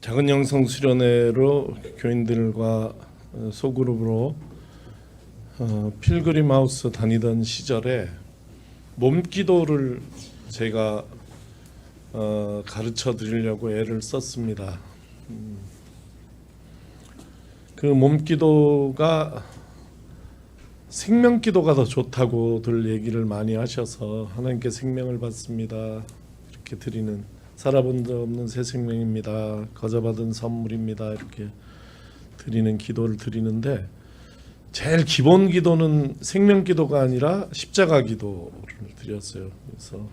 작은 영성 수련회로 교인들과 소그룹으로 필그림 하우스 다니던 시절에 몸기도를 제가 가르쳐 드리려고 애를 썼습니다. 그 몸기도가 생명기도가 더 좋다고들 얘기를 많이 하셔서 하나님께 생명을 받습니다 이렇게 드리는, 살아본 적 없는 새 생명입니다, 거저받은 선물입니다 이렇게 드리는 기도를 드리는데, 제일 기본 기도는 생명기도가 아니라 십자가 기도를 드렸어요. 그래서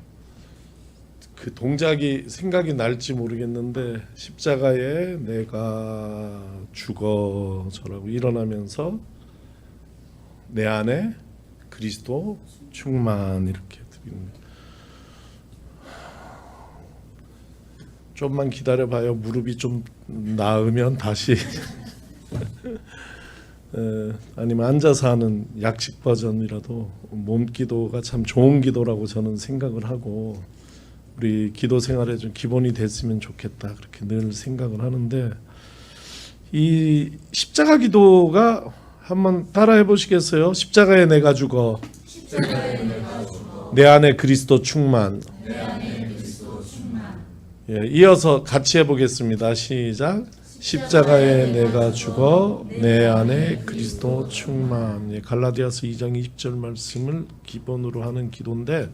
그 동작이 생각이 날지 모르겠는데, 십자가에 내가 죽어져라고 일어나면서 내 안에 그리스도 충만 이렇게 드립니다. 좀만 기다려봐요. 무릎이 좀 나으면 다시 아니면 앉아서 하는 약식 버전이라도 몸기도가 참 좋은 기도라고 저는 생각을 하고, 우리 기도 생활에 좀 기본이 됐으면 좋겠다 그렇게 늘 생각을 하는데, 이 십자가 기도가 한번 따라해 보시겠어요? 십자가에 내가 죽어, 내 안에 그리스도 충만. 예, 이어서 같이 해보겠습니다. 시작. 십자가에 내가 죽어 내 안에 그리스도 충만. 예, 갈라디아서 2장 20절 말씀을 기본으로 하는 기도인데,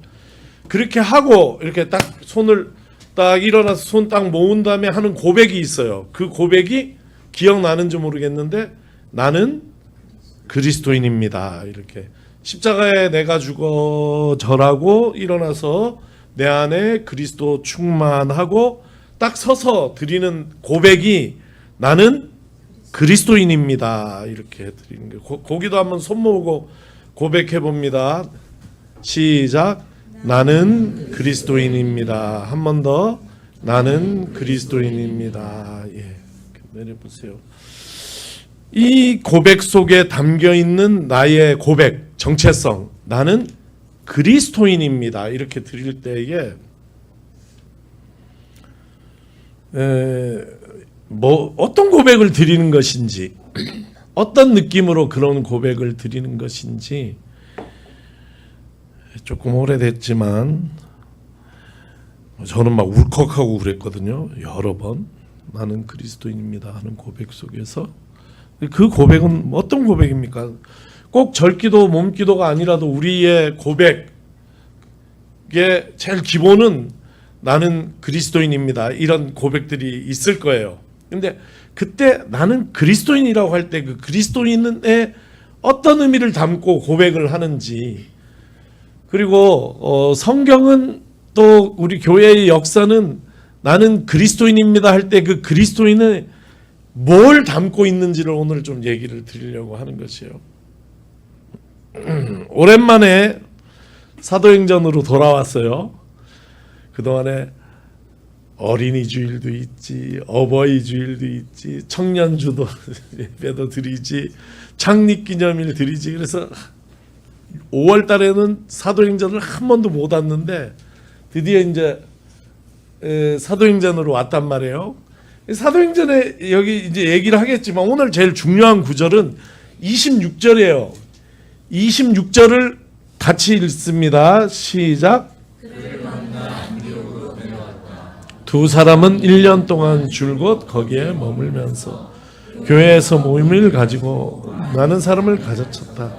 그렇게 하고 이렇게 딱 손을 딱 일어나서 손 딱 모은 다음에 하는 고백이 있어요. 그 고백이 기억나는지 모르겠는데, 나는 그리스도인입니다 이렇게 십자가에 내가 죽어 절하고 일어나서 내 안에 그리스도 충만하고 딱 서서 드리는 고백이 나는 그리스도인입니다 이렇게 드리는 거예요. 거기도 한번 손 모으고 고백해 봅니다. 시작. 나는 그리스도인입니다. 한 번 더. 나는 그리스도인입니다. 예, 내려보세요. 이 고백 속에 담겨 있는 나의 고백, 정체성, 나는 그리스도인입니다 이렇게 드릴 때에 뭐 어떤 고백을 드리는 것인지, 어떤 느낌으로 그런 고백을 드리는 것인지, 조금 오래됐지만 저는 막 울컥하고 그랬거든요. 여러 번 나는 그리스도인입니다 하는 고백 속에서. 그 고백은 어떤 고백입니까? 꼭 절기도 몸기도가 아니라도 우리의 고백의 제일 기본은 나는 그리스도인입니다 이런 고백들이 있을 거예요. 근데 그때 나는 그리스도인이라고 할 때 그 그리스도인의 어떤 의미를 담고 고백을 하는지, 그리고 성경은 또 우리 교회의 역사는 나는 그리스도인입니다 할 때 그 그리스도인은 뭘 담고 있는지를 오늘 좀 얘기를 드리려고 하는 것이에요. 오랜만에 사도행전으로 돌아왔어요. 그동안에 어린이 주일도 있지, 어버이 주일도 있지, 청년주도 예배도 드리지, 창립기념일 드리지. 그래서 5월 달에는 사도행전을 한 번도 못 왔는데 드디어 이제 사도행전으로 왔단 말이에요. 사도행전에 여기 이제 얘기를 하겠지만 오늘 제일 중요한 구절은 26절이에요. 26절을 같이 읽습니다. 시작. 두 사람은 1년 동안 줄곧 거기에 머물면서 교회에서 모임을 가지고 많은 사람을 가르쳤다.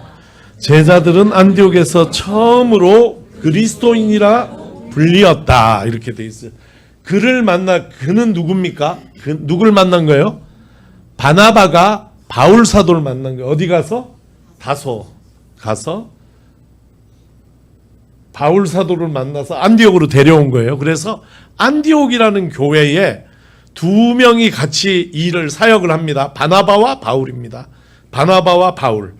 제자들은 안디옥에서 처음으로 그리스도인이라 불리었다 이렇게 돼 있어요. 그를 만나, 그는 누굽니까? 누굴 만난 거예요? 바나바가 바울 사도를 만난 거예요. 어디 가서? 다소 가서 바울 사도를 만나서 안디옥으로 데려온 거예요. 그래서 안디옥이라는 교회에 두 명이 같이 일을 사역을 합니다. 바나바와 바울입니다. 바나바와 바울.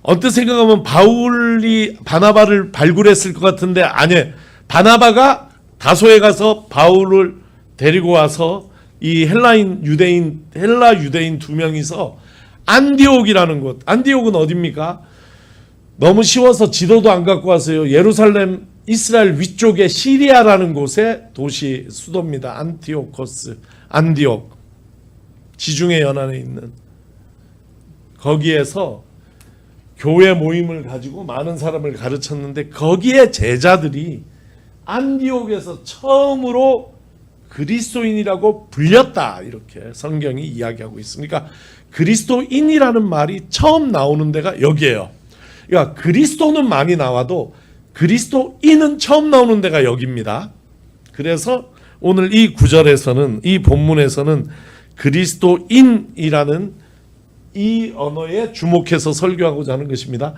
언뜻 생각하면 바울이 바나바를 발굴했을 것 같은데 아니에요. 바나바가 다소에 가서 바울을 데리고 와서 이 헬라 유대인 두 명이서 안디옥이라는 곳, 안디옥은 어디입니까? 너무 쉬워서 지도도 안 갖고 왔어요. 예루살렘 이스라엘 위쪽에 시리아라는 곳의 도시 수도입니다. 안티오코스, 안디옥. 지중해 연안에 있는 거기에서 교회 모임을 가지고 많은 사람을 가르쳤는데 거기에 제자들이 안디옥에서 처음으로 그리스도인이라고 불렸다, 이렇게 성경이 이야기하고 있습니다. 그러니까 그리스도인이라는 말이 처음 나오는 데가 여기예요. 그러니까 그리스도는 많이 나와도 그리스도인은 처음 나오는 데가 여기입니다. 그래서 오늘 이 구절에서는, 이 본문에서는 그리스도인이라는 이 언어에 주목해서 설교하고자 하는 것입니다.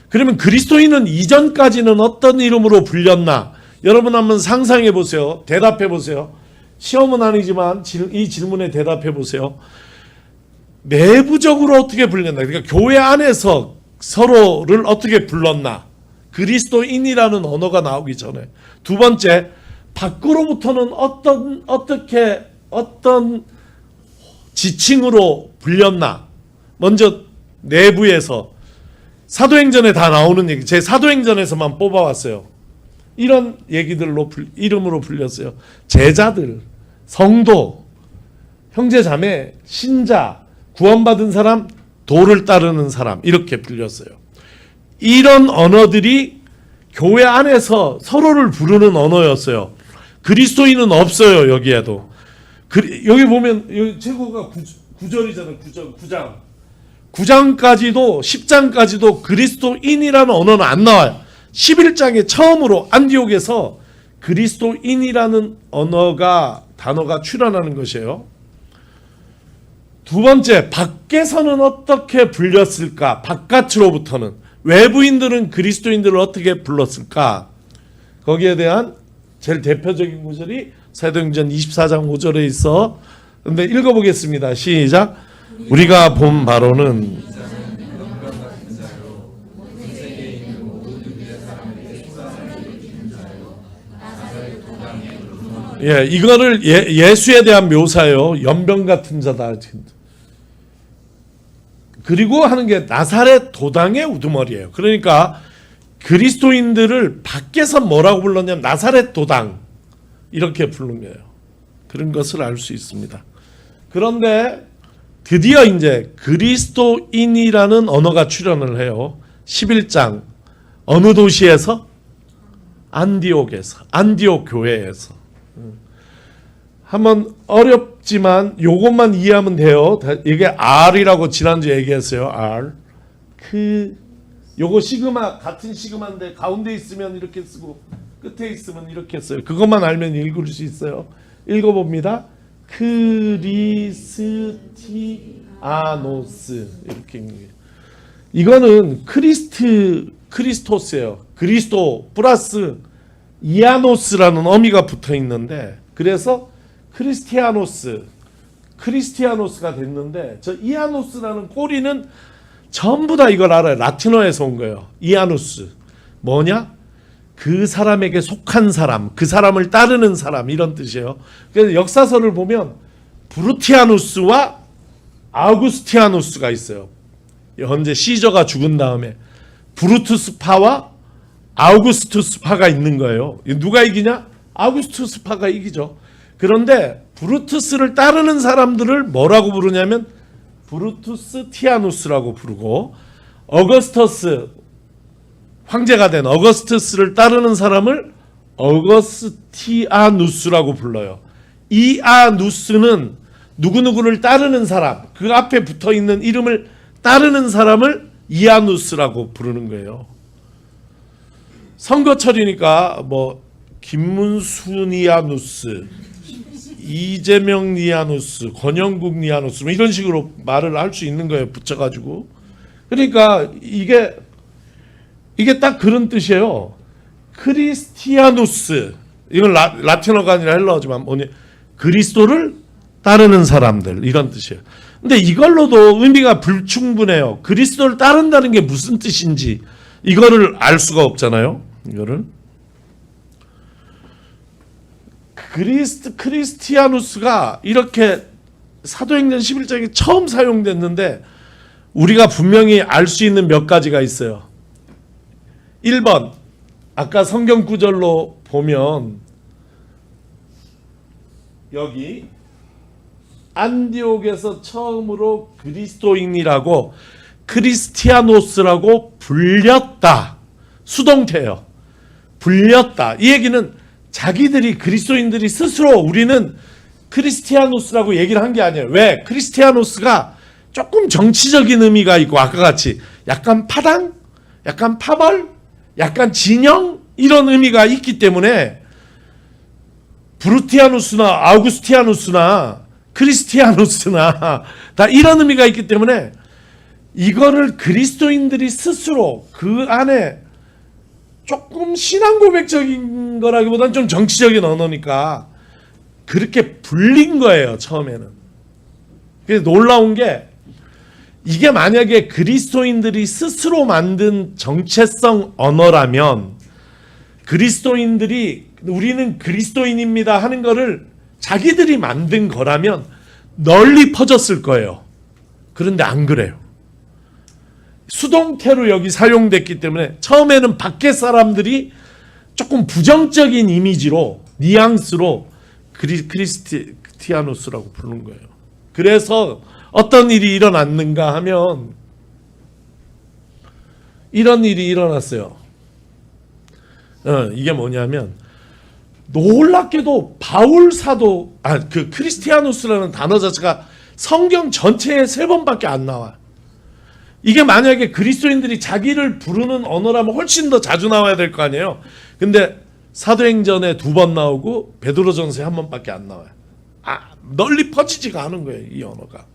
그러면 그리스도인은 이전까지는 어떤 이름으로 불렸나? 여러분 한번 상상해 보세요. 대답해 보세요. 시험은 아니지만 이 질문에 대답해 보세요. 내부적으로 어떻게 불렸나? 그러니까 교회 안에서 서로를 어떻게 불렀나? 그리스도인이라는 언어가 나오기 전에. 두 번째, 밖으로부터는 어떤 지칭으로 불렸나? 먼저 내부에서 사도행전에 다 나오는 얘기, 제 사도행전에서만 뽑아왔어요. 이런 얘기들로 이름으로 불렸어요. 제자들, 성도, 형제자매, 신자, 구원받은 사람, 도를 따르는 사람, 이렇게 불렸어요. 이런 언어들이 교회 안에서 서로를 부르는 언어였어요. 그리스도인은 없어요. 여기에도. 여기 보면 여기 최고가 9절이잖아요. 9장. 9장까지도 10장까지도 그리스도인이라는 언어는 안 나와요. 11장에 처음으로 안디옥에서 그리스도인이라는 단어가 출현하는 것이에요. 두 번째, 밖에서는 어떻게 불렸을까? 바깥으로부터는 외부인들은 그리스도인들을 어떻게 불렀을까? 거기에 대한 제일 대표적인 구절이 사도행전 24장 5절에 있어. 근데 읽어보겠습니다. 시작. 우리가 본 바로는 이거를 예수에 대한 묘사예요. 연병 같은 자다. 그리고 하는 게 나사렛 도당의 우두머리예요. 그러니까 그리스도인들을 밖에서 뭐라고 불렀냐면 나사렛 도당 이렇게 부른 거예요. 그런 것을 알 수 있습니다. 그런데 드디어 이제 그리스도인이라는 언어가 출현을 해요. 11장 어느 도시에서? 안디옥에서, 안디옥 교회에서. 한번 어렵지만 요것만 이해하면 돼요. 이게 R이라고 지난주에 얘기했어요. R. 요거 시그마, 같은 시그마인데 가운데 있으면 이렇게 쓰고 끝에 있으면 이렇게 써요. 그것만 알면 읽을 수 있어요. 읽어봅니다. 크리스티아노스 이렇게 읽는 거예요. 이거는 크리스토스예요. 그리스도 플러스 이아노스라는 어미가 붙어 있는데 그래서 크리스티아노스가 됐는데 저 이아노스라는 꼬리는 전부 다 이걸 알아요. 라틴어에서 온 거예요. 이아노스 뭐냐? 그 사람에게 속한 사람, 그 사람을 따르는 사람 이런 뜻이에요. 그래서 역사서를 보면 브루티아누스와 아우구스티아누스가 있어요. 현재 시저가 죽은 다음에 브루투스파와 아우구스투스파가 있는 거예요. 누가 이기냐? 아우구스투스파가 이기죠. 그런데 브루투스를 따르는 사람들을 뭐라고 부르냐면 브루투스티아누스라고 부르고 어거스터스 황제가 된 어거스투스를 따르는 사람을 어거스티아누스라고 불러요. 이아누스는 누구누구를 따르는 사람, 그 앞에 붙어있는 이름을 따르는 사람을 이아누스라고 부르는 거예요. 선거철이니까 뭐 김문수니아누스, 이재명니아누스, 권영국 니아누스 뭐 이런 식으로 말을 할 수 있는 거예요. 붙여가지고. 그러니까 이게 딱 그런 뜻이에요. 크리스티아누스, 이건 라틴어가 아니라 헬라어지만 뭐냐, 그리스도를 따르는 사람들 이런 뜻이에요. 근데 이걸로도 의미가 불충분해요. 그리스도를 따른다는 게 무슨 뜻인지 이거를 알 수가 없잖아요. 이거를 크리스티아누스가 이렇게 사도행전 11장에 처음 사용됐는데 우리가 분명히 알 수 있는 몇 가지가 있어요. 1번 아까 성경 구절로 보면 여기 안디옥에서 처음으로 그리스도인이라고 크리스티아노스라고 불렸다. 수동태예요. 불렸다. 이 얘기는 자기들이 그리스도인들이 스스로 우리는 크리스티아노스라고 얘기를 한 게 아니에요. 왜? 크리스티아노스가 조금 정치적인 의미가 있고 아까 같이 약간 파당, 약간 파벌, 약간 진영 이런 의미가 있기 때문에 브루티아누스나 아우구스티아누스나 크리스티아누스나 다 이런 의미가 있기 때문에 이거를 그리스도인들이 스스로 그 안에 조금 신앙 고백적인 거라기보다는 좀 정치적인 언어니까 그렇게 불린 거예요. 처음에는. 그래서 놀라운 게 이게 만약에 그리스도인들이 스스로 만든 정체성 언어라면 그리스도인들이 우리는 그리스도인입니다 하는 거를 자기들이 만든 거라면 널리 퍼졌을 거예요. 그런데 안 그래요. 수동태로 여기 사용됐기 때문에 처음에는 밖에 사람들이 조금 부정적인 이미지로 뉘앙스로 크리스티아노스라고 부르는 거예요. 그래서 어떤 일이 일어났는가 하면 이런 일이 일어났어요. 이게 뭐냐면 놀랍게도 바울 사도 그 크리스티아노스라는 단어 자체가 성경 전체에 3번밖에 안 나와요. 이게 만약에 그리스도인들이 자기를 부르는 언어라면 훨씬 더 자주 나와야 될 거 아니에요. 근데 사도행전에 2번 나오고 베드로전서에 1번밖에 안 나와요. 널리 퍼지지가 않은 거예요. 이 언어가.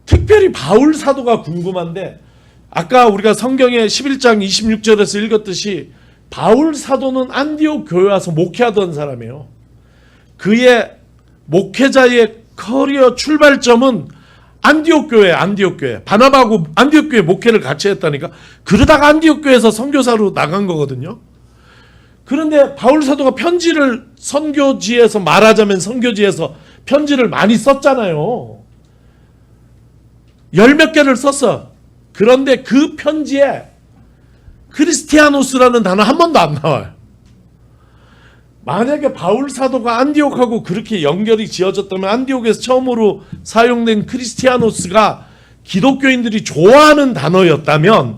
특별히 바울 사도가 궁금한데 아까 우리가 성경의 11장 26절에서 읽었듯이 바울 사도는 안디옥 교회 와서 목회하던 사람이에요. 그의 목회자의 커리어 출발점은 안디옥 교회. 바나바하고 안디옥 교회 목회를 같이 했다니까. 그러다가 안디옥 교회에서 선교사로 나간 거거든요. 그런데 바울 사도가 편지를 선교지에서 말하자면 선교지에서 편지를 많이 썼잖아요. 10몇 개를 썼어. 그런데 그 편지에 크리스티아노스라는 단어 한 번도 안 나와요. 만약에 바울 사도가 안디옥하고 그렇게 연결이 지어졌다면 안디옥에서 처음으로 사용된 크리스티아노스가 기독교인들이 좋아하는 단어였다면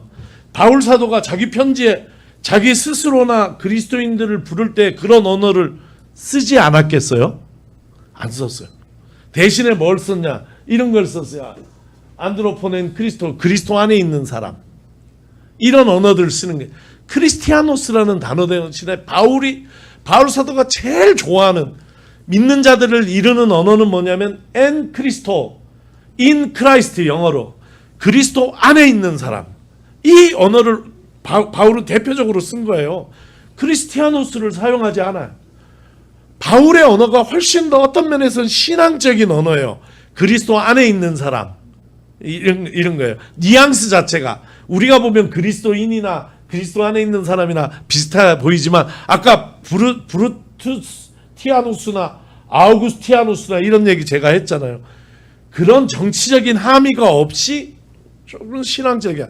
바울 사도가 자기 편지에 자기 스스로나 그리스도인들을 부를 때 그런 언어를 쓰지 않았겠어요? 안 썼어요. 대신에 뭘 썼냐? 이런 걸 썼어요. 안드로포넨 그리스도 안에 있는 사람. 이런 언어들을 쓰는 게 크리스티아노스라는 단어 대신에 바울 사도가 제일 좋아하는 믿는 자들을 이루는 언어는 뭐냐면 엔 크리스토, 인 크라이스트 영어로 그리스도 안에 있는 사람. 이 언어를 바울은 대표적으로 쓴 거예요. 크리스티아노스를 사용하지 않아요. 바울의 언어가 훨씬 더 어떤 면에서는 신앙적인 언어예요. 그리스도 안에 있는 사람. 이런 거예요. 뉘앙스 자체가 우리가 보면 그리스도인이나 그리스도 안에 있는 사람이나 비슷해 보이지만 아까 브루투티아누스나 아우구스티아누스나 이런 얘기 제가 했잖아요. 그런 정치적인 함의가 없이 조금 신앙적이야.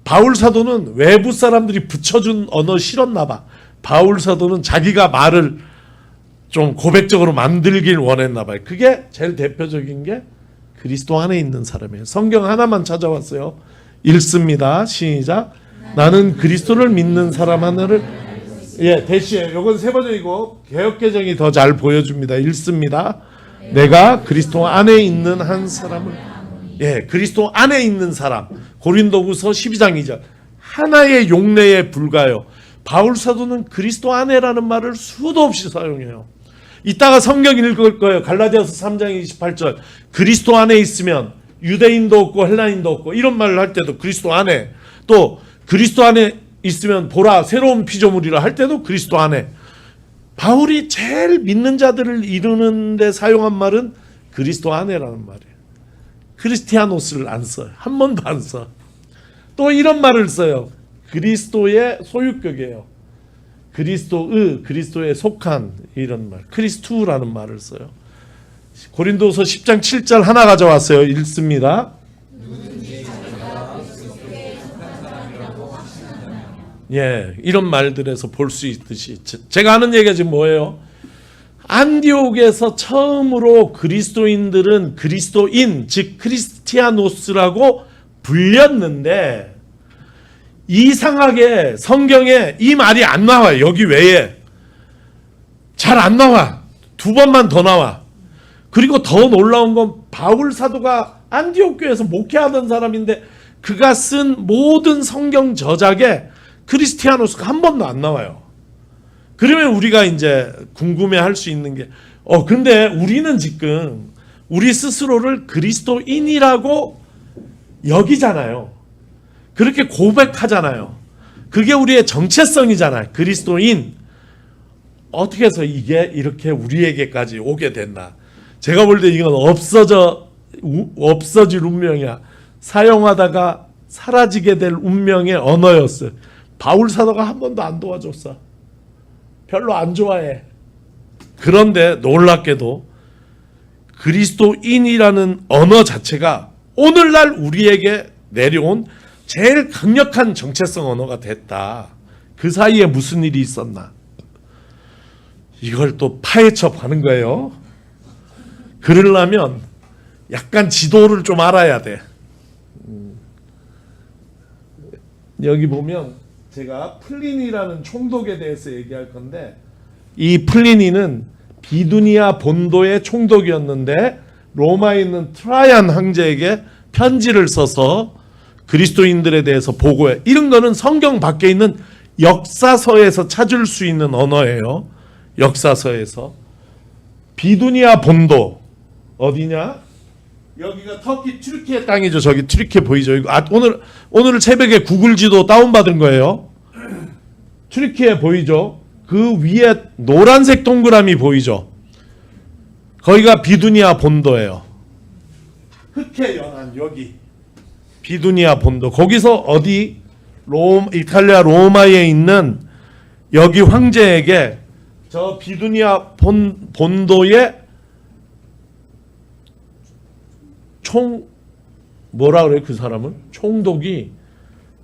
바울 사도는 외부 사람들이 붙여준 언어 싫었나 봐. 바울 사도는 자기가 말을 좀 고백적으로 만들길 원했나 봐요. 그게 제일 대표적인 게 그리스도 안에 있는 사람이에요. 성경 하나만 찾아왔어요. 읽습니다. 시작. 나는 그리스도를 믿는 사람 하나를 대시에 요건 3번이고 개역개정이 더 잘 보여줍니다. 읽습니다. 내가 그리스도 안에 있는 한 사람을 그리스도 안에 있는 사람. 고린도후서 12장 2절. 하나의 용례에 불과해요. 바울 사도는 그리스도 안에라는 말을 수도 없이 사용해요. 이따가 성경 읽을 거예요. 갈라디아서 3장 28절. 그리스도 안에 있으면 유대인도 없고 헬라인도 없고 이런 말을 할 때도 그리스도 안에, 또 그리스도 안에 있으면 보라 새로운 피조물이라 할 때도 그리스도 안에. 바울이 제일 믿는 자들을 이루는 데 사용한 말은 그리스도 안에라는 말이에요. 크리스티아노스를 안 써요. 한 번도 안 써. 또 이런 말을 써요. 그리스도의 소유격이에요. 그리스도에 속한 이런 말. 크리스투라는 말을 써요. 고린도서 10장 7절 하나 가져왔어요. 읽습니다. 이런 말들에서 볼 수 있듯이 제가 하는 얘기가 지금 뭐예요? 안디옥에서 처음으로 그리스도인들은 그리스도인, 즉 크리스티아노스라고 불렸는데 이상하게 성경에 이 말이 안 나와요. 여기 외에 잘 안 나와. 2번만 더 나와. 그리고 더 놀라운 건 바울 사도가 안디옥 교회에서 목회하던 사람인데 그가 쓴 모든 성경 저작에 크리스티아노스가 한 번도 안 나와요. 그러면 우리가 이제 궁금해할 수 있는 게 근데 우리는 지금 우리 스스로를 그리스도인이라고 여기잖아요. 그렇게 고백하잖아요. 그게 우리의 정체성이잖아요. 그리스도인. 어떻게 해서 이게 이렇게 우리에게까지 오게 됐나? 제가 볼 때 이건 없어질 운명이야. 사용하다가 사라지게 될 운명의 언어였어요. 바울 사도가 한 번도 안 도와줬어. 별로 안 좋아해. 그런데 놀랍게도 그리스도인이라는 언어 자체가 오늘날 우리에게 내려온 제일 강력한 정체성 언어가 됐다. 그 사이에 무슨 일이 있었나? 이걸 또 파헤쳐 가는 거예요. 그러려면 약간 지도를 좀 알아야 돼. 여기 보면 제가 플리니라는 총독에 대해서 얘기할 건데 이 플리니는 비두니아 본도의 총독이었는데 로마에 있는 트라이안 황제에게 편지를 써서 그리스도인들에 대해서 보고해. 이런 거는 성경 밖에 있는 역사서에서 찾을 수 있는 언어예요. 역사서에서. 비두니아 본도 어디냐? 여기가 터키 튀르키예 땅이죠. 저기 튀르키예 보이죠? 오늘 새벽에 구글 지도 다운받은 거예요. 튀르키예 보이죠? 그 위에 노란색 동그라미 보이죠? 거기가 비두니아 본도예요. 흑해 연안 여기 비두니아 본도. 거기서 어디 이탈리아 로마에 있는 여기 황제에게 저 비두니아 본도의 뭐라 그래요? 그 사람은 총독이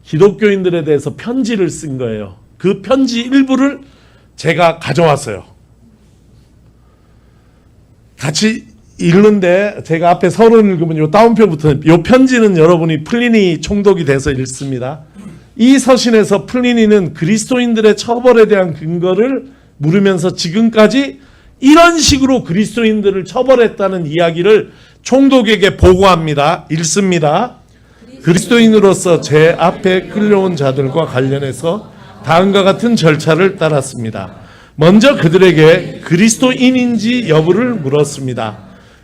기독교인들에 대해서 편지를 쓴 거예요. 그 편지 일부를 제가 가져왔어요. 같이 읽는데 제가 앞에 서론 읽으면 요 따옴표부터 요 편지는 여러분이 플리니 총독이 돼서 읽습니다. 이 서신에서 플리니는 그리스도인들의 처벌에 대한 근거를 물으면서 지금까지 이런 식으로 그리스도인들을 처벌했다는 이야기를 총독에게 보고합니다. 읽습니다. 그리스도인으로서 제 앞에 끌려온 자들과 관련해서 다음과 같은 절차를 따랐습니다. 먼저 그들에게 그리스도인인지 여부를 물었습니다.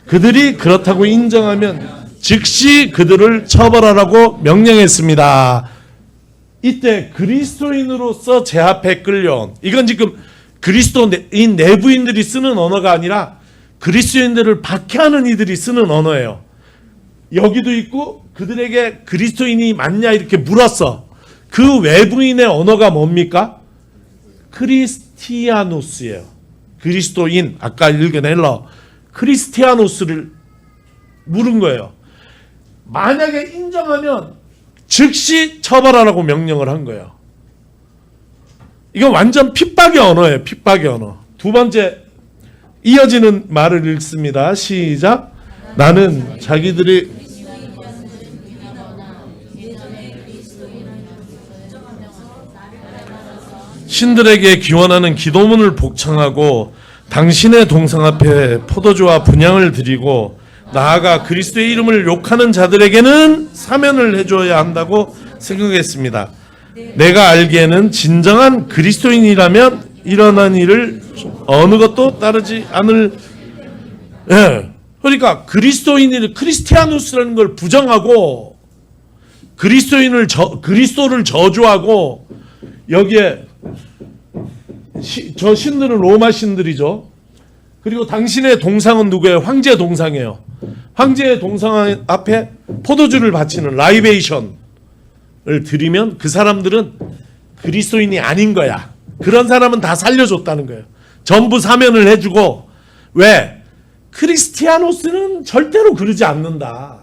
그들이 그렇다고 인정하면 즉시 그들을 처벌하라고 명령했습니다. 이때 그리스도인으로서 제 앞에 끌려온, 이건 지금 그리스도인 내부인들이 쓰는 언어가 아니라 그리스도인들을 박해하는 이들이 쓰는 언어예요. 여기도 있고 그들에게 그리스도인이 맞냐 이렇게 물었어. 그 외부인의 언어가 뭡니까? 크리스티아노스예요. 그리스도인, 아까 읽은 헬러 크리스티아노스를 물은 거예요. 만약에 인정하면 즉시 처벌하라고 명령을 한 거예요. 이건 완전 핍박의 언어예요. 핍박의 언어. 두 번째 이어지는 말을 읽습니다. 시작. 나는 자기들이 신들에게 기원하는 기도문을 복창하고 당신의 동상 앞에 포도주와 분향을 드리고 나아가 그리스도의 이름을 욕하는 자들에게는 사면을 해줘야 한다고 생각했습니다. 내가 알기에는 진정한 그리스도인이라면 일어난 일을 어느 것도 따르지 않을. 그러니까 그리스도인을 크리스티아누스라는 걸 부정하고 그리스도를 저주하고 여기에 저 신들은 로마 신들이죠. 그리고 당신의 동상은 누구예요? 황제 동상이에요. 황제의 동상 앞에 포도주를 바치는 라이베이션을 드리면 그 사람들은 그리스도인이 아닌 거야. 그런 사람은 다 살려줬다는 거예요. 전부 사면을 해주고. 왜? 크리스티아노스는 절대로 그러지 않는다.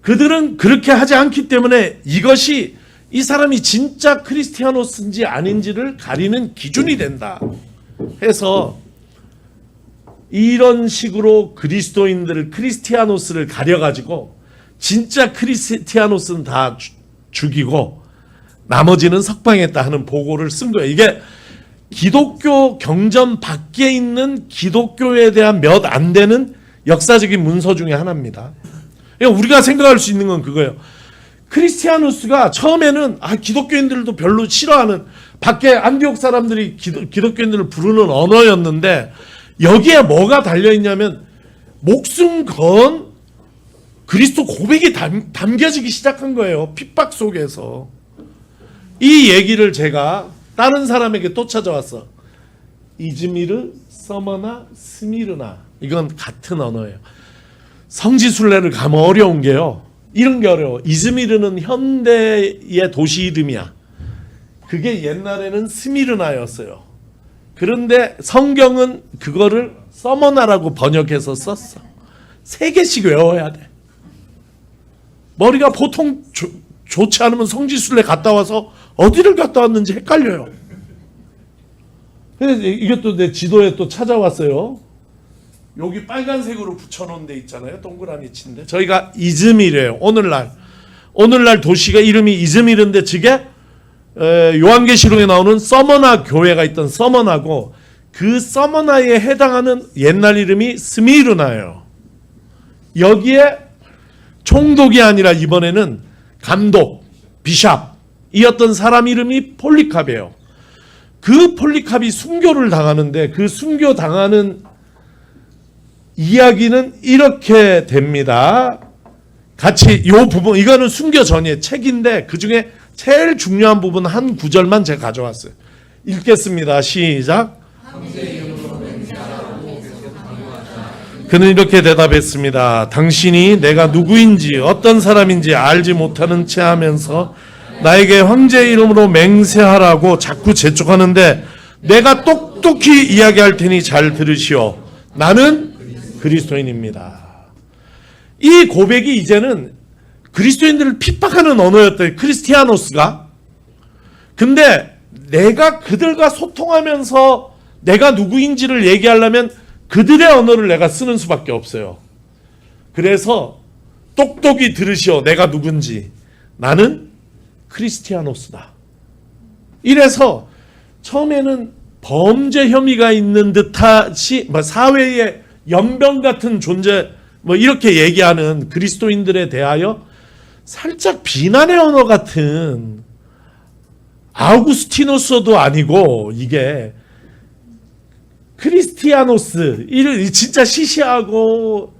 그들은 그렇게 하지 않기 때문에 이것이 이 사람이 진짜 크리스티아노스인지 아닌지를 가리는 기준이 된다. 해서 이런 식으로 그리스도인들을 크리스티아노스를 가려가지고 진짜 크리스티아노스는 다 죽이고 나머지는 석방했다 하는 보고를 쓴 거예요. 이게 기독교 경전 밖에 있는 기독교에 대한 몇 안 되는 역사적인 문서 중에 하나입니다. 그러니까 우리가 생각할 수 있는 건 그거예요. 크리스티아노스가 처음에는 기독교인들도 별로 싫어하는 밖에 안디옥 사람들이 기독교인들을 부르는 언어였는데 여기에 뭐가 달려있냐면 목숨 건 그리스도 고백이 담겨지기 시작한 거예요. 핍박 속에서. 이 얘기를 제가 다른 사람에게 또 찾아왔어. 이즈미르, 서머나, 스미르나. 이건 같은 언어예요. 성지순례를 가면 어려운 게요. 이런 게 어려워. 이즈미르는 현대의 도시 이름이야. 그게 옛날에는 스미르나였어요. 그런데 성경은 그거를 서머나라고 번역해서 썼어. 3개씩 외워야 돼. 머리가 보통 좋지 않으면 성지순례 갔다 와서 어디를 갔다 왔는지 헷갈려요. 근데 이것도 내 지도에 또 찾아왔어요. 여기 빨간색으로 붙여놓은 데 있잖아요. 동그라미 친데. 저희가 이즈미르예요. 오늘날 도시가 이름이 이즈미르인데 저게 요한계시록에 나오는 서머나 교회가 있던 서머나고 그 서머나에 해당하는 옛날 이름이 스미르나예요. 여기에 총독이 아니라 이번에는 감독, 비샵이었던 사람 이름이 폴리캅이에요. 그 폴리캅이 순교를 당하는데 그 순교 당하는 이야기는 이렇게 됩니다. 같이 요 부분, 이거는 순교 전의 책인데 그 중에 제일 중요한 부분 한 구절만 제가 가져왔어요. 읽겠습니다. 시작. 그는 이렇게 대답했습니다. 당신이 내가 누구인지 어떤 사람인지 알지 못하는 채 하면서 나에게 황제의 이름으로 맹세하라고 자꾸 재촉하는데 내가 똑똑히 이야기할 테니 잘 들으시오. 나는 그리스도인입니다. 이 고백이 이제는 그리스도인들을 핍박하는 언어였대요. 크리스티아노스가. 근데 내가 그들과 소통하면서 내가 누구인지를 얘기하려면 그들의 언어를 내가 쓰는 수밖에 없어요. 그래서 똑똑히 들으시오. 내가 누군지. 나는 크리스티아노스다. 이래서 처음에는 범죄 혐의가 있는 듯하시 사회의 연병 같은 존재 이렇게 얘기하는 그리스도인들에 대하여 살짝 비난의 언어 같은 아우구스티노스도 아니고 이게 크리스티아노스 진짜 시시하고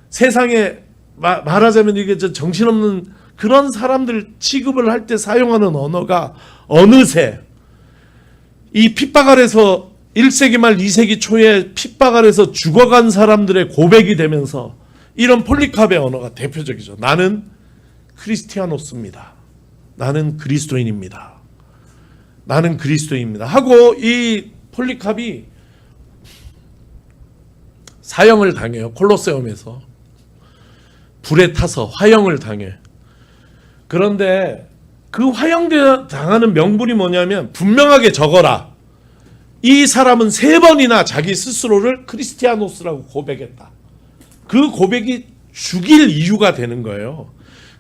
세상에 말하자면 이게 정신없는 그런 사람들 취급을 할 때 사용하는 언어가 어느새 이 핍박 아래서 1세기 말 2세기 초에 핍박 아래서 죽어간 사람들의 고백이 되면서 이런 폴리캅의 언어가 대표적이죠. 나는 크리스티아노스입니다. 나는 그리스도인입니다. 나는 그리스도인입니다. 하고 이 폴리캅이 사형을 당해요. 콜로세움에서. 불에 타서 화형을 당해. 그런데 그 화형당하는 명분이 뭐냐면 분명하게 적어라. 이 사람은 3번이나 자기 스스로를 크리스티아노스라고 고백했다. 그 고백이 죽일 이유가 되는 거예요.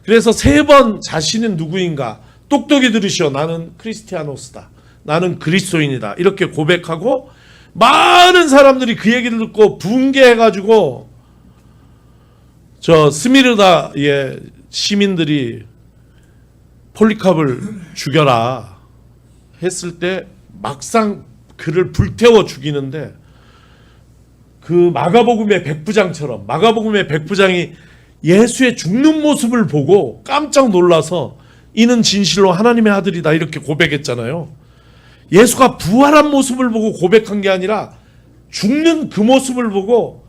그래서 3번 자신은 누구인가 똑똑히 들으시오. 나는 크리스티아노스다. 나는 그리스도인이다. 이렇게 고백하고 많은 사람들이 그 얘기를 듣고 붕괴해가지고 저 스미르나의 시민들이 폴리캅을 죽여라 했을 때 막상 그를 불태워 죽이는데 그 마가복음의 백부장처럼 마가복음의 백부장이 예수의 죽는 모습을 보고 깜짝 놀라서 이는 진실로 하나님의 아들이다 이렇게 고백했잖아요. 예수가 부활한 모습을 보고 고백한 게 아니라 죽는 그 모습을 보고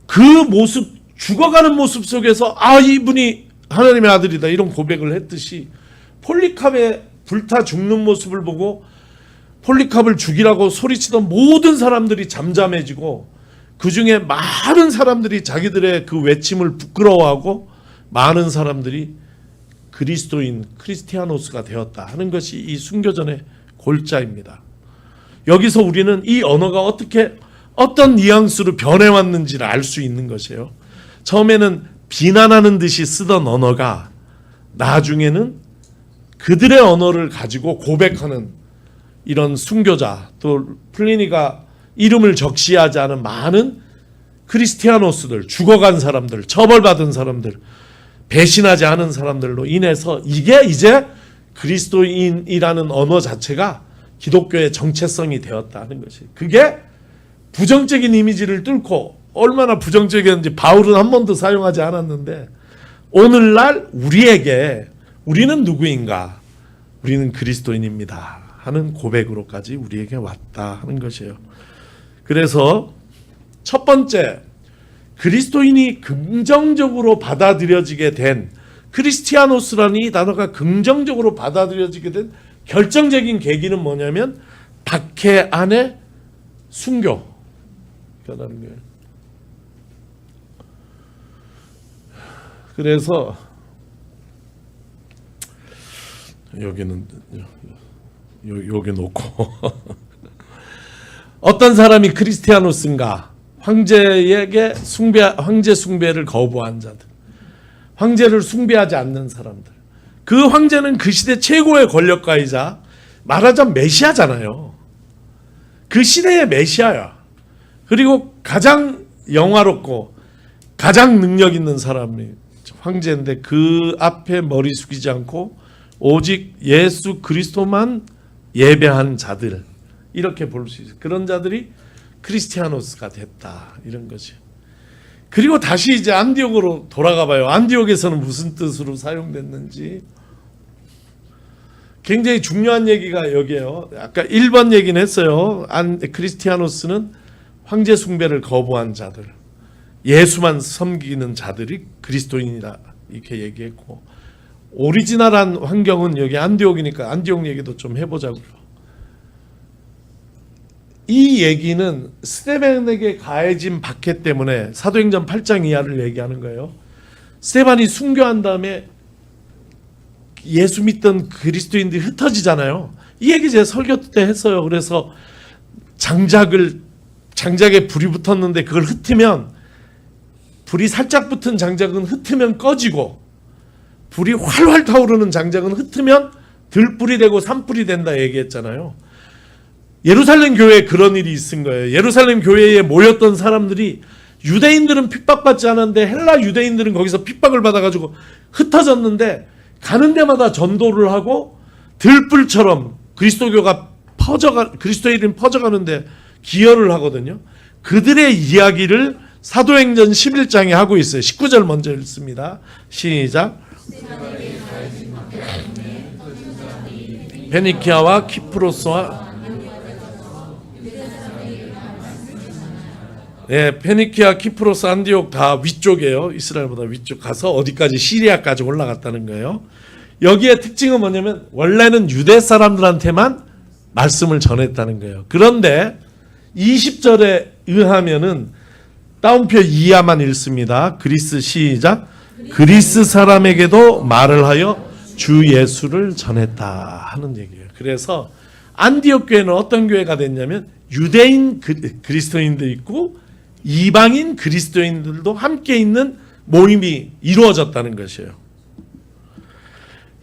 그 모습 죽어가는 모습 속에서 이분이 하나님의 아들이다 이런 고백을 했듯이 폴리캅의 불타 죽는 모습을 보고 폴리캅을 죽이라고 소리치던 모든 사람들이 잠잠해지고 그 중에 많은 사람들이 자기들의 그 외침을 부끄러워하고 많은 사람들이 그리스도인 크리스티아노스가 되었다 하는 것이 이 순교전의 골자입니다. 여기서 우리는 이 언어가 어떤 뉘앙스로 변해왔는지를 알 수 있는 것이에요. 처음에는 비난하는 듯이 쓰던 언어가 나중에는 그들의 언어를 가지고 고백하는 이런 순교자, 또 플리니가 이름을 적시하지 않은 많은 크리스티아노스들, 죽어간 사람들, 처벌받은 사람들, 배신하지 않은 사람들로 인해서 이게 이제 그리스도인이라는 언어 자체가 기독교의 정체성이 되었다는 것이. 그게 부정적인 이미지를 뚫고, 얼마나 부정적이었는지 바울은 한 번도 사용하지 않았는데, 오늘날 우리는 누구인가? 우리는 그리스도인입니다 하는 고백으로까지 우리에게 왔다 하는 것이에요. 그래서 첫 번째, 그리스도인이 긍정적으로 받아들여지게 된, 크리스티아노스라는 이 단어가 긍정적으로 받아들여지게 된 결정적인 계기는 뭐냐면 박해 안에 순교라는 거예요. 그래서 여기는 여기 놓고 어떤 사람이 크리스티아노스인가? 황제 숭배를 거부한 자들, 황제를 숭배하지 않는 사람들. 그 황제는 그 시대 최고의 권력가이자 말하자면 메시아잖아요. 그 시대의 메시아야. 그리고 가장 영화롭고 가장 능력 있는 사람이 황제인데 그 앞에 머리 숙이지 않고 오직 예수 그리스도만 예배한 자들, 이렇게 볼 수 있어요. 그런 자들이 크리스티아노스가 됐다, 이런 거죠. 그리고 다시 이제 안디옥으로 돌아가 봐요. 안디옥에서는 무슨 뜻으로 사용됐는지 굉장히 중요한 얘기가 여기에요. 아까 1번 얘기는 했어요. 크리스티아노스는 황제 숭배를 거부한 자들, 예수만 섬기는 자들이 그리스도인이다, 이렇게 얘기했고, 오리지널한 환경은 여기 안디옥이니까 안디옥 얘기도 좀 해보자고요. 이 얘기는 스데반에게 가해진 박해 때문에 사도행전 8장 이하를 얘기하는 거예요. 스데반이 순교한 다음에 예수 믿던 그리스도인들이 흩어지잖아요. 이 얘기 제가 설교 때 했어요. 그래서 장작에 불이 붙었는데 그걸 흩으면, 불이 살짝 붙은 장작은 흩으면 꺼지고, 불이 활활 타오르는 장작은 흩으면 들불이 되고 산불이 된다 얘기했잖아요. 예루살렘 교회에 그런 일이 있은 거예요. 예루살렘 교회에 모였던 사람들이, 유대인들은 핍박받지 않았는데 헬라 유대인들은 거기서 핍박을 받아가지고 흩어졌는데, 가는 데마다 전도를 하고 들불처럼 그리스도교가 그리스도인이 퍼져가는데 기여를 하거든요. 그들의 이야기를 사도행전 11장에 하고 있어요. 19절 먼저 읽습니다. 시작. 페니키아와 키프로스와 페니키아, 키프로스, 안디옥 다 위쪽이에요. 이스라엘보다 위쪽 가서 어디까지? 시리아까지 올라갔다는 거예요. 여기에 특징은 뭐냐면 원래는 유대 사람들한테만 말씀을 전했다는 거예요. 그런데 20절에 의하면은 따옴표 이하만 읽습니다. 그리스 시작. 그리스 사람에게도 말을 하여 주 예수를 전했다 하는 얘기예요. 그래서 안디옥 교회는 어떤 교회가 됐냐면 유대인 그리스도인도 있고 이방인 그리스도인들도 함께 있는 모임이 이루어졌다는 것이에요.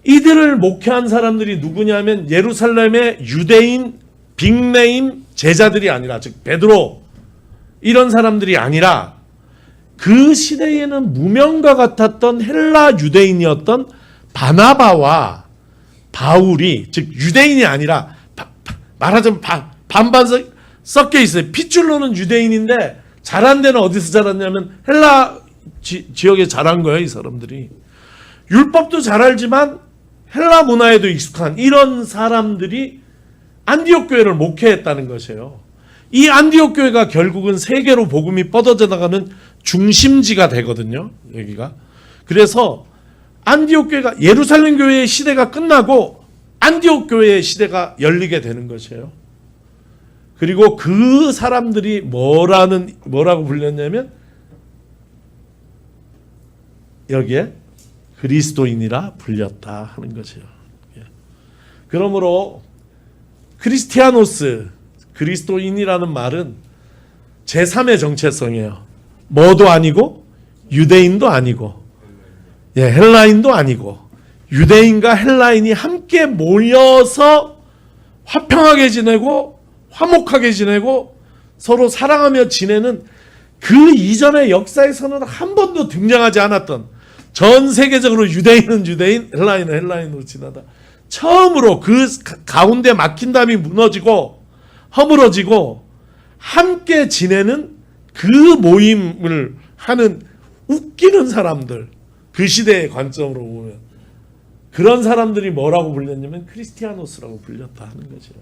이들을 목회한 사람들이 누구냐면 예루살렘의 유대인 빅네임 제자들이 아니라, 즉 베드로 이런 사람들이 아니라, 그 시대에는 무명과 같았던 헬라 유대인이었던 바나바와 바울이, 즉 유대인이 아니라 말하자면 반반 섞여 있어요. 핏줄로는 유대인인데 자란 데는 어디서 자랐냐면 헬라 지역에 자란 거예요. 이 사람들이 율법도 잘 알지만 헬라 문화에도 익숙한 이런 사람들이 안디옥 교회를 목회했다는 것이에요. 이 안디옥 교회가 결국은 세계로 복음이 뻗어져 나가는 중심지가 되거든요. 여기가. 그래서 안디옥 교회가, 예루살렘 교회의 시대가 끝나고 안디옥 교회의 시대가 열리게 되는 것이에요. 그리고 그 사람들이 뭐라고 불렸냐면 여기에 그리스도인이라 불렸다 하는 것이에요. 그러므로 크리스티아노스, 그리스도인이라는 말은 제3의 정체성이에요. 뭐도 아니고 유대인도 아니고 헬라인도 아니고 유대인과 헬라인이 함께 모여서 화평하게 지내고 화목하게 지내고 서로 사랑하며 지내는 그 이전의 역사에서는 한 번도 등장하지 않았던, 전 세계적으로 유대인은 유대인, 헬라인은 헬라인으로 지나다 처음으로 그 가운데 막힌 담이 무너지고 허물어지고 함께 지내는 그 모임을 하는 웃기는 사람들, 그 시대의 관점으로 보면 그런 사람들이 뭐라고 불렸냐면 크리스티아노스라고 불렸다 하는 거죠.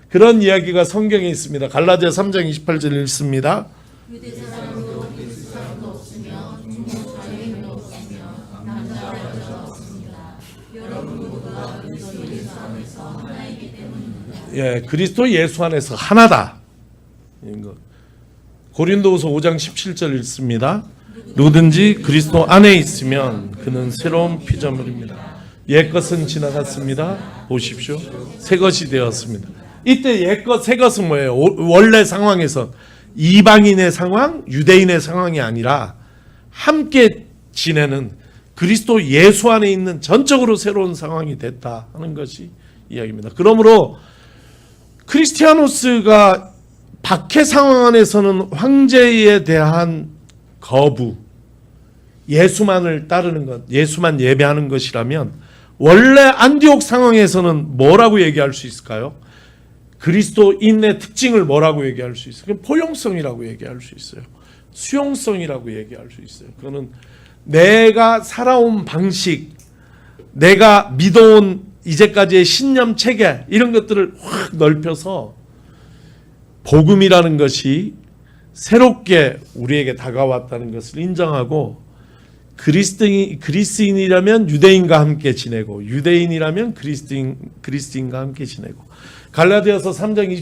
그런 이야기가 성경에 있습니다. 갈라디아 3장 28절 읽습니다. 유대 사람도 그리스 사람도 없으며 중국 자유인도 없으며 남자와 여자가 없습니다. 여러분 모두가 그리스도 예수 안에서 하나이기 때문입니다. 그리스도 예수 안에서 하나다. 고린도후서 5장 17절 읽습니다. 누구든지 그리스도 안에 있으면 그는 새로운 피조물입니다. 옛것은 지나갔습니다. 보십시오. 새것이 되었습니다. 이때 옛것 새것은 뭐예요? 원래 상황에서 이방인의 상황, 유대인의 상황이 아니라 함께 지내는 그리스도 예수 안에 있는 전적으로 새로운 상황이 됐다 하는 것이 이야기입니다. 그러므로 크리스티아노스가 박해 상황 안에서는 황제에 대한 거부, 예수만을 따르는 것, 예수만 예배하는 것이라면 원래 안디옥 상황에서는 뭐라고 얘기할 수 있을까요? 그리스도인의 특징을 뭐라고 얘기할 수 있어요? 포용성이라고 얘기할 수 있어요. 수용성이라고 얘기할 수 있어요. 그거는 내가 살아온 방식, 내가 믿어온 이제까지의 신념 체계, 이런 것들을 확 넓혀서 복음이라는 것이 새롭게 우리에게 다가왔다는 것을 인정하고, 그리스인이라면 유대인과 함께 지내고 유대인이라면 그리스인과 함께 지내고, 갈라디아서 3장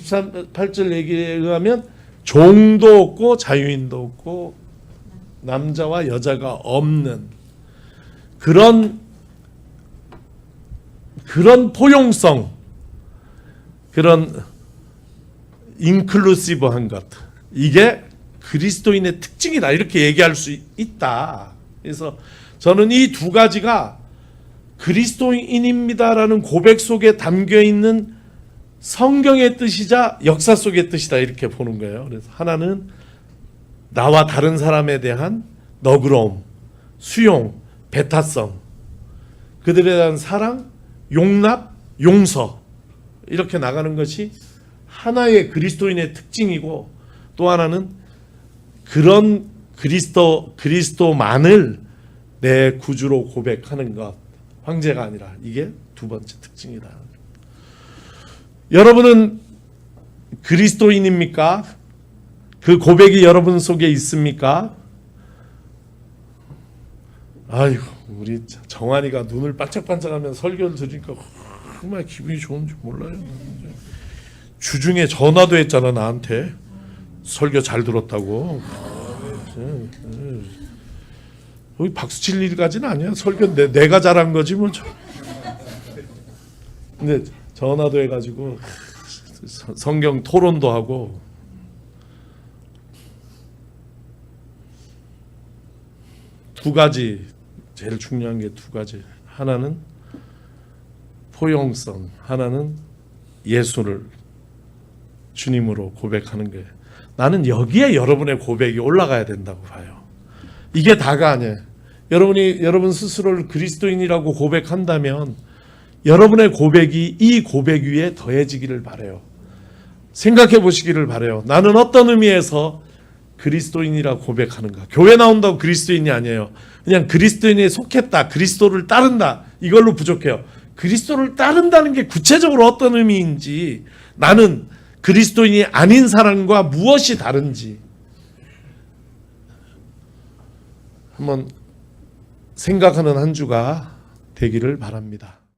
28절 얘기에 의하면 종도 없고 자유인도 없고 남자와 여자가 없는 그런 포용성, 그런 인클루시브한 것, 이게 그리스도인의 특징이다 이렇게 얘기할 수 있다. 그래서 저는 이 두 가지가 그리스도인입니다라는 고백 속에 담겨있는 성경의 뜻이자 역사 속의 뜻이다 이렇게 보는 거예요. 그래서 하나는 나와 다른 사람에 대한 너그러움, 수용, 배타성, 그들에 대한 사랑, 용납, 용서, 이렇게 나가는 것이 하나의 그리스도인의 특징이고, 또 하나는 그런 그리스도만을 내 구주로 고백하는 것, 황제가 아니라, 이게 두 번째 특징이다. 여러분은 그리스도인입니까? 그 고백이 여러분 속에 있습니까? 아이고, 우리 정한이가 눈을 반짝반짝하면 설교를 들으니까 정말 기분이 좋은지 몰라요. 주중에 전화도 했잖아, 나한테. 설교 잘 들었다고. 여기 박수 칠 일까지는 아니야. 설교 내가 잘한 거지 뭐. 근데 전화도 해가지고 성경 토론도 하고, 두 가지, 제일 중요한 게 두 가지. 하나는 포용성, 하나는 예수를 주님으로 고백하는 거예요. 나는 여기에 여러분의 고백이 올라가야 된다고 봐요. 이게 다가 아니에요. 여러분 스스로를 그리스도인이라고 고백한다면 여러분의 고백이 이 고백 위에 더해지기를 바라요. 생각해 보시기를 바라요. 나는 어떤 의미에서 그리스도인이라고 고백하는가? 교회 나온다고 그리스도인이 아니에요. 그냥 그리스도인에 속했다, 그리스도를 따른다, 이걸로 부족해요. 그리스도를 따른다는 게 구체적으로 어떤 의미인지, 나는 그리스도인이 아닌 사람과 무엇이 다른지 한번 생각하는 한 주가 되기를 바랍니다.